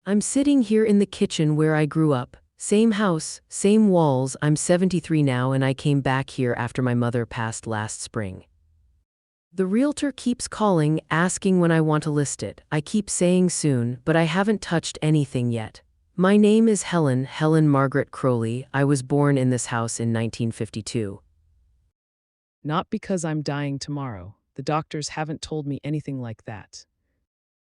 I'm sitting here in the kitchen where I grew up. Same house, same walls. I'm 73 now and I came back here after my mother passed last spring. The realtor keeps calling, asking when I want to list it. I keep saying soon, but I haven't touched anything yet. My name is Helen Margaret Crowley. I was born in this house in 1952. Not because I'm dying tomorrow. The doctors haven't told me anything like that.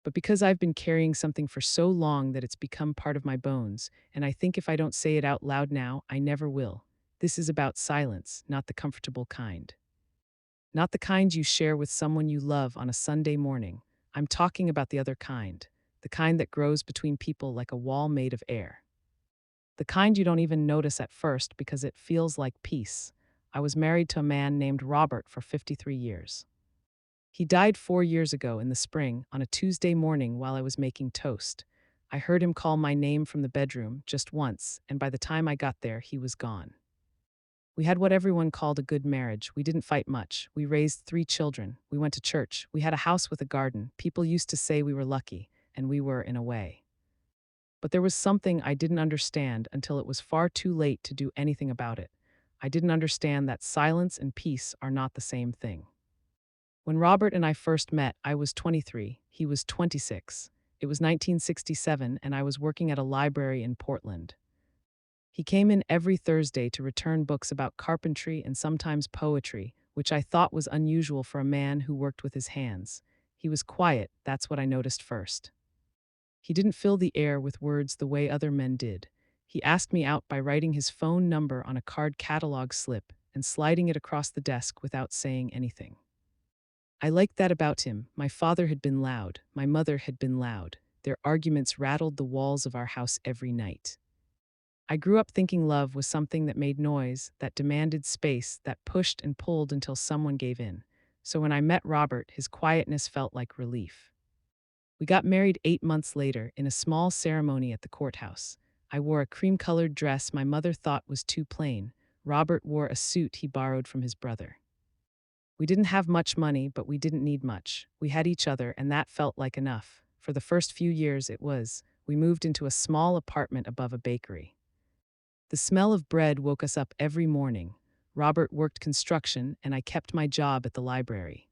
But because I've been carrying something for so long that it's become part of my bones, and I think if I don't say it out loud now, I never will. This is about silence, not the comfortable kind. Not the kind you share with someone you love on a Sunday morning. I'm talking about the other kind, the kind that grows between people like a wall made of air. The kind you don't even notice at first because it feels like peace. I was married to a man named Robert for 53 years. He died 4 years ago in the spring on a Tuesday morning while I was making toast. I heard him call my name from the bedroom just once, and by the time I got there, he was gone. We had what everyone called a good marriage. We didn't fight much. We raised 3 children. We went to church. We had a house with a garden. People used to say we were lucky, and we were in a way. But there was something I didn't understand until it was far too late to do anything about it. I didn't understand that silence and peace are not the same thing. When Robert and I first met, I was 23, he was 26. It was 1967, and I was working at a library in Portland. He came in every Thursday to return books about carpentry and sometimes poetry, which I thought was unusual for a man who worked with his hands. He was quiet, that's what I noticed first. He didn't fill the air with words the way other men did. He asked me out by writing his phone number on a card catalog slip and sliding it across the desk without saying anything. I liked that about him. My father had been loud. My mother had been loud. Their arguments rattled the walls of our house every night. I grew up thinking love was something that made noise, that demanded space, that pushed and pulled until someone gave in. So when I met Robert, his quietness felt like relief. We got married 8 months later in a small ceremony at the courthouse. I wore a cream-colored dress my mother thought was too plain. Robert wore a suit he borrowed from his brother. We didn't have much money, but we didn't need much. We had each other, and that felt like enough. For the first few years, it was. We moved into a small apartment above a bakery. The smell of bread woke us up every morning. Robert worked construction, and I kept my job at the library.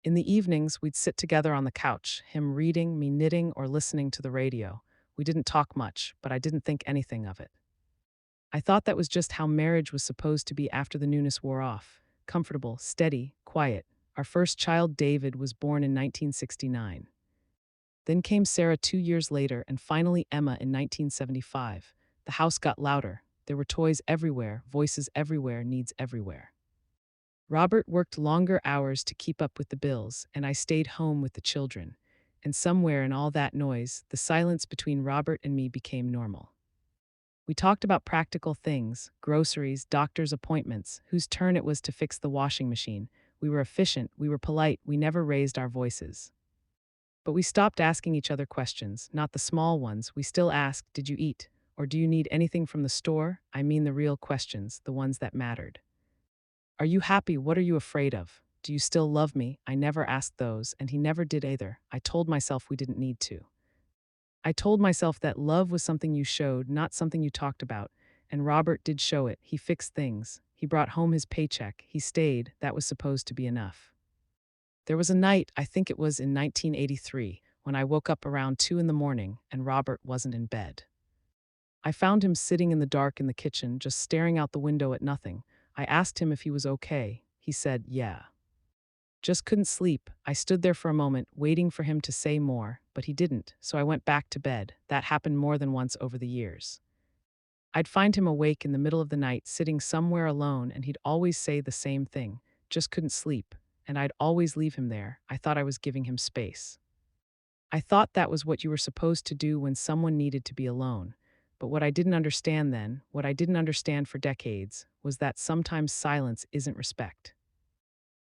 In the evenings, we'd sit together on the couch, him reading, me knitting, or listening to the radio. We didn't talk much, but I didn't think anything of it. I thought that was just how marriage was supposed to be after the newness wore off. Comfortable, steady, quiet. Our first child, David, was born in 1969. Then came Sarah 2 years later, and finally Emma in 1975. The house got louder. There were toys everywhere, voices everywhere, needs everywhere. Robert worked longer hours to keep up with the bills, and I stayed home with the children. And somewhere in all that noise, the silence between Robert and me became normal. We talked about practical things, groceries, doctor's appointments, whose turn it was to fix the washing machine. We were efficient, we were polite, we never raised our voices. But we stopped asking each other questions, not the small ones. We still asked, "Did you eat?" Or "Do you need anything from the store?" I mean the real questions, the ones that mattered. "Are you happy? What are you afraid of? Do you still love me?" I never asked those, and he never did either. I told myself we didn't need to. I told myself that love was something you showed, not something you talked about, and Robert did show it. He fixed things. He brought home his paycheck. He stayed. That was supposed to be enough. There was a night, I think it was in 1983, when I woke up around 2 in the morning and Robert wasn't in bed. I found him sitting in the dark in the kitchen, just staring out the window at nothing. I asked him if he was okay. He said, "Yeah." Just couldn't sleep. I stood there for a moment, waiting for him to say more, but he didn't, so I went back to bed. That happened more than once over the years. I'd find him awake in the middle of the night, sitting somewhere alone, and he'd always say the same thing, "Just couldn't sleep," and I'd always leave him there. I thought I was giving him space. I thought that was what you were supposed to do when someone needed to be alone. But what I didn't understand then, what I didn't understand for decades, was that sometimes silence isn't respect.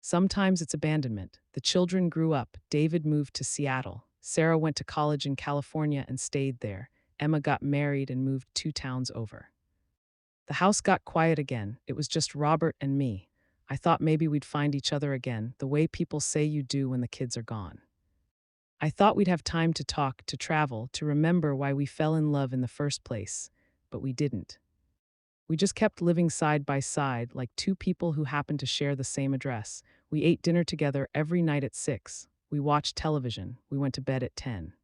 Sometimes it's abandonment. The children grew up. David moved to Seattle. Sarah went to college in California and stayed there. Emma got married and moved 2 towns over. The house got quiet again. It was just Robert and me. I thought maybe we'd find each other again, the way people say you do when the kids are gone. I thought we'd have time to talk, to travel, to remember why we fell in love in the first place, but we didn't. We just kept living side by side like two people who happened to share the same address. We ate dinner together every night at 6. We watched television. We went to bed at 10.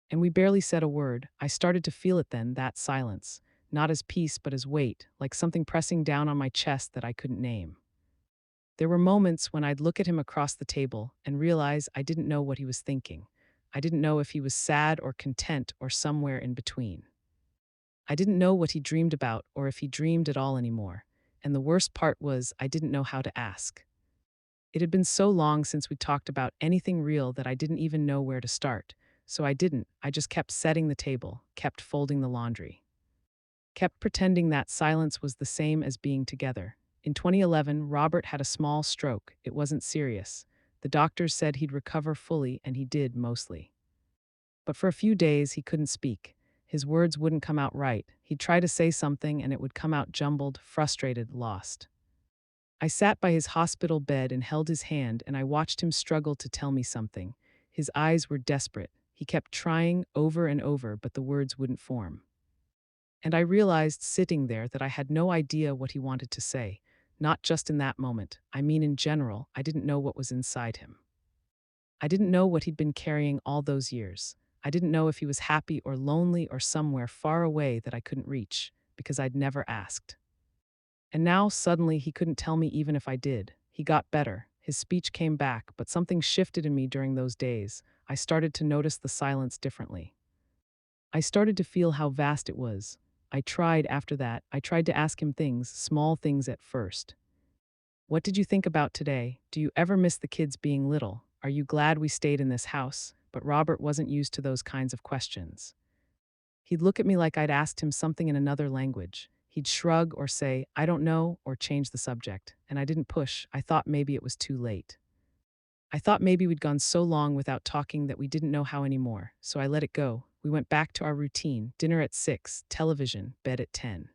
And we barely said a word. I started to feel it then, that silence, not as peace but as weight, like something pressing down on my chest that I couldn't name. There were moments when I'd look at him across the table and realize I didn't know what he was thinking. I didn't know if he was sad or content or somewhere in between. I didn't know what he dreamed about or if he dreamed at all anymore. And the worst part was I didn't know how to ask. It had been so long since we talked about anything real that I didn't even know where to start. So I didn't. I just kept setting the table, kept folding the laundry, kept pretending that silence was the same as being together. In 2011, Robert had a small stroke. It wasn't serious. The doctors said he'd recover fully, and he did mostly. But for a few days, he couldn't speak. His words wouldn't come out right. He'd try to say something, and it would come out jumbled, frustrated, lost. I sat by his hospital bed and held his hand, and I watched him struggle to tell me something. His eyes were desperate. He kept trying over and over, but the words wouldn't form. And I realized sitting there that I had no idea what he wanted to say. Not just in that moment. I mean, in general, I didn't know what was inside him. I didn't know what he'd been carrying all those years. I didn't know if he was happy or lonely or somewhere far away that I couldn't reach, because I'd never asked. And now, suddenly, he couldn't tell me even if I did. He got better. His speech came back, but something shifted in me during those days. I started to notice the silence differently. I started to feel how vast it was. I tried to ask him things, small things at first. What did you think about today? Do you ever miss the kids being little? Are you glad we stayed in this house? But Robert wasn't used to those kinds of questions. He'd look at me like I'd asked him something in another language. He'd shrug or say, I don't know, or change the subject. And I didn't push. I thought maybe it was too late. I thought maybe we'd gone so long without talking that we didn't know how anymore. So I let it go. We went back to our routine, dinner at 6, television, bed at 10.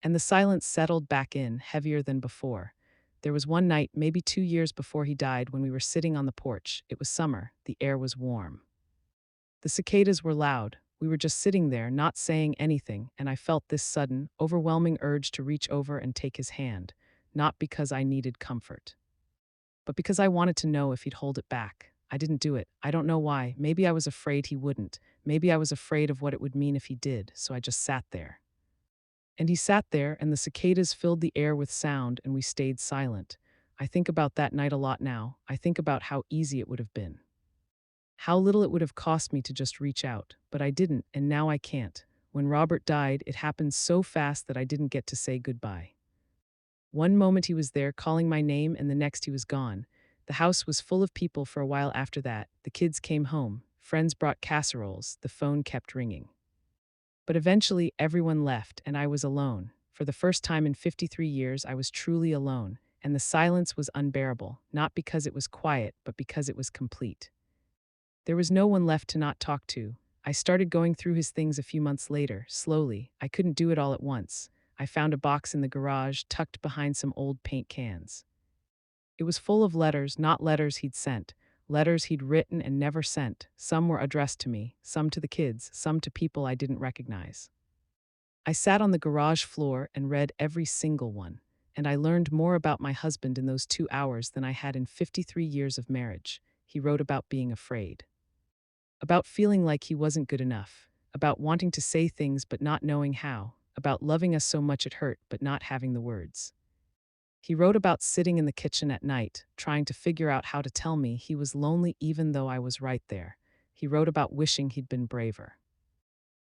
And the silence settled back in, heavier than before. There was one night, maybe 2 years before he died, when we were sitting on the porch. It was summer. The air was warm. The cicadas were loud. We were just sitting there, not saying anything, and I felt this sudden, overwhelming urge to reach over and take his hand, not because I needed comfort, but because I wanted to know if he'd hold it back. I didn't do it. I don't know why. Maybe I was afraid he wouldn't. Maybe I was afraid of what it would mean if he did, so I just sat there. And he sat there, and the cicadas filled the air with sound, and we stayed silent. I think about that night a lot now. I think about how easy it would have been. How little it would have cost me to just reach out, but I didn't, and now I can't. When Robert died, it happened so fast that I didn't get to say goodbye. One moment he was there calling my name, and the next he was gone. The house was full of people for a while after that. The kids came home. Friends brought casseroles. The phone kept ringing. But eventually, everyone left, and I was alone. For the first time in 53 years, I was truly alone, and the silence was unbearable, not because it was quiet, but because it was complete. There was no one left to not talk to. I started going through his things a few months later, slowly. I couldn't do it all at once. I found a box in the garage, tucked behind some old paint cans. It was full of letters, not letters he'd sent, letters he'd written and never sent. Some were addressed to me, some to the kids, some to people I didn't recognize. I sat on the garage floor and read every single one, and I learned more about my husband in those 2 hours than I had in 53 years of marriage. He wrote about being afraid, about feeling like he wasn't good enough, about wanting to say things but not knowing how, about loving us so much it hurt but not having the words. He wrote about sitting in the kitchen at night, trying to figure out how to tell me he was lonely even though I was right there. He wrote about wishing he'd been braver.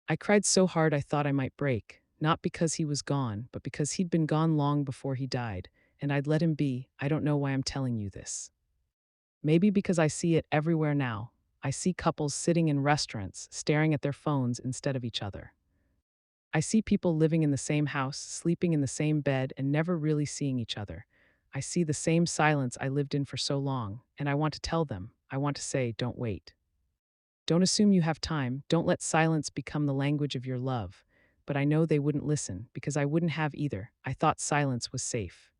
I cried so hard I thought I might break, not because he was gone, but because he'd been gone long before he died, and I'd let him be. I don't know why I'm telling you this. Maybe because I see it everywhere now. I see couples sitting in restaurants, staring at their phones instead of each other. I see people living in the same house, sleeping in the same bed, and never really seeing each other. I see the same silence I lived in for so long, and I want to tell them. I want to say, don't wait. Don't assume you have time. Don't let silence become the language of your love. But I know they wouldn't listen, because I wouldn't have either. I thought silence was safe.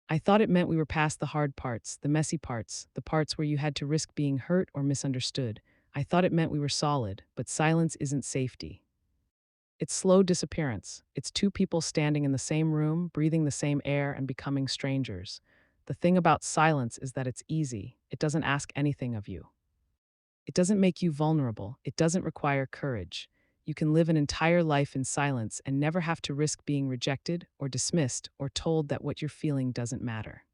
I thought it meant we were past the hard parts, the messy parts, the parts where you had to risk being hurt or misunderstood. I thought it meant we were solid, but silence isn't safety. It's slow disappearance. It's two people standing in the same room, breathing the same air, and becoming strangers. The thing about silence is that it's easy. It doesn't ask anything of you. It doesn't make you vulnerable. It doesn't require courage. You can live an entire life in silence and never have to risk being rejected or dismissed or told that what you're feeling doesn't matter.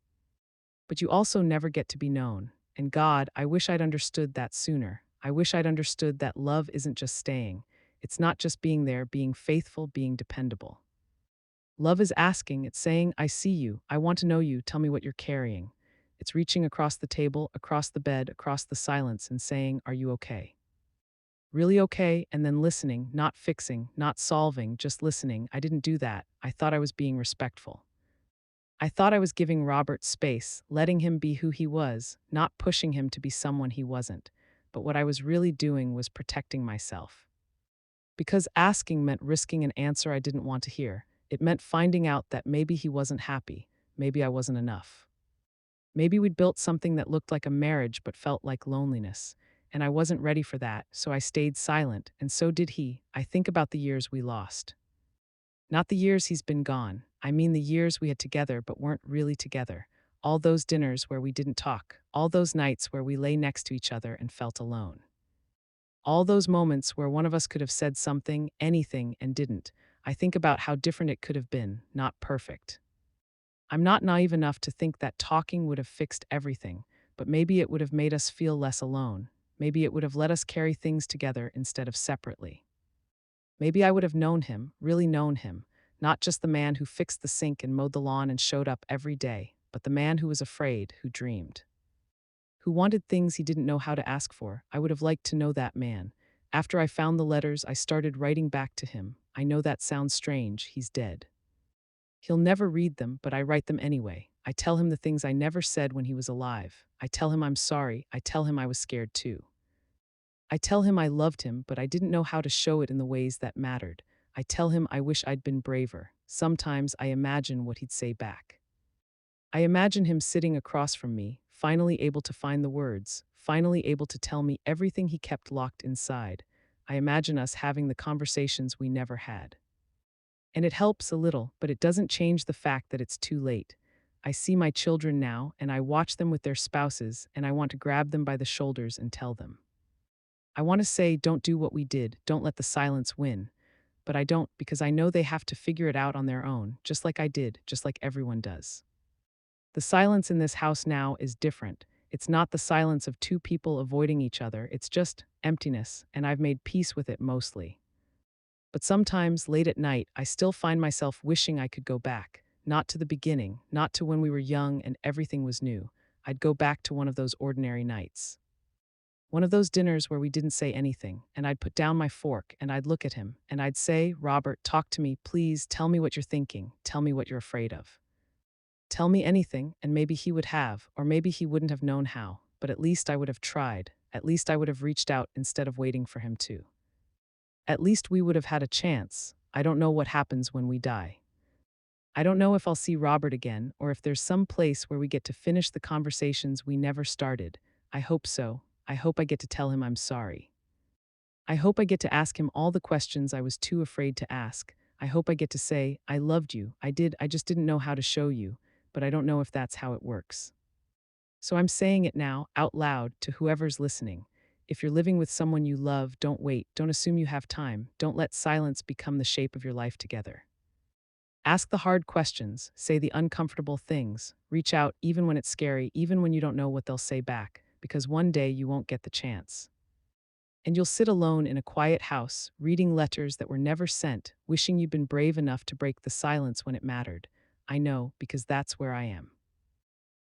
But you also never get to be known. And God, I wish I'd understood that sooner. I wish I'd understood that love isn't just staying. It's not just being there, being faithful, being dependable. Love is asking, it's saying, I see you, I want to know you, tell me what you're carrying. It's reaching across the table, across the bed, across the silence, and saying, are you okay? Really okay, and then listening, not fixing, not solving, just listening. I didn't do that. I thought I was being respectful. I thought I was giving Robert space, letting him be who he was, not pushing him to be someone he wasn't. But what I was really doing was protecting myself. Because asking meant risking an answer I didn't want to hear. It meant finding out that maybe he wasn't happy, maybe I wasn't enough. Maybe we'd built something that looked like a marriage but felt like loneliness. And I wasn't ready for that, so I stayed silent, and so did he. I think about the years we lost. Not the years he's been gone. I mean the years we had together but weren't really together. All those dinners where we didn't talk. All those nights where we lay next to each other and felt alone. All those moments where one of us could have said something, anything, and didn't. I think about how different it could have been, not perfect. I'm not naive enough to think that talking would have fixed everything, but maybe it would have made us feel less alone. Maybe it would have let us carry things together instead of separately. Maybe I would have known him, really known him, not just the man who fixed the sink and mowed the lawn and showed up every day, but the man who was afraid, who dreamed, who wanted things he didn't know how to ask for. I would have liked to know that man. After I found the letters, I started writing back to him. I know that sounds strange, he's dead. He'll never read them, but I write them anyway. I tell him the things I never said when he was alive. I tell him I'm sorry. I tell him I was scared too. I tell him I loved him, but I didn't know how to show it in the ways that mattered. I tell him I wish I'd been braver. Sometimes I imagine what he'd say back. I imagine him sitting across from me, finally able to find the words, finally able to tell me everything he kept locked inside. I imagine us having the conversations we never had. And it helps a little, but it doesn't change the fact that it's too late. I see my children now, and I watch them with their spouses, and I want to grab them by the shoulders and tell them. I want to say, don't do what we did, don't let the silence win. But I don't, because I know they have to figure it out on their own, just like I did, just like everyone does. The silence in this house now is different. It's not the silence of two people avoiding each other, it's just emptiness, and I've made peace with it mostly. But sometimes, late at night, I still find myself wishing I could go back. Not to the beginning, not to when we were young and everything was new. I'd go back to one of those ordinary nights. One of those dinners where we didn't say anything, and I'd put down my fork and I'd look at him, and I'd say, Robert, talk to me, please, tell me what you're thinking, tell me what you're afraid of. Tell me anything, and maybe he would have, or maybe he wouldn't have known how, but at least I would have tried. At least I would have reached out instead of waiting for him to. At least we would have had a chance. I don't know what happens when we die. I don't know if I'll see Robert again, or if there's some place where we get to finish the conversations we never started. I hope so. I hope I get to tell him I'm sorry. I hope I get to ask him all the questions I was too afraid to ask. I hope I get to say, I loved you, I did, I just didn't know how to show you, but I don't know if that's how it works. So I'm saying it now, out loud, to whoever's listening. If you're living with someone you love, don't wait, don't assume you have time, don't let silence become the shape of your life together. Ask the hard questions, say the uncomfortable things, reach out even when it's scary, even when you don't know what they'll say back, because one day you won't get the chance. And you'll sit alone in a quiet house, reading letters that were never sent, wishing you'd been brave enough to break the silence when it mattered. I know, because that's where I am.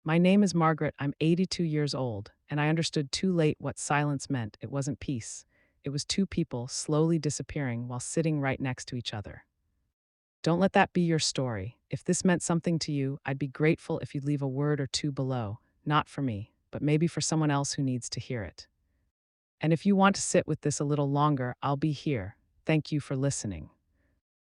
My name is Margaret, I'm 82 years old, and I understood too late what silence meant. It wasn't peace. It was two people slowly disappearing while sitting right next to each other. Don't let that be your story. If this meant something to you, I'd be grateful if you'd leave a word or two below, not for me, but maybe for someone else who needs to hear it. And if you want to sit with this a little longer, I'll be here. Thank you for listening.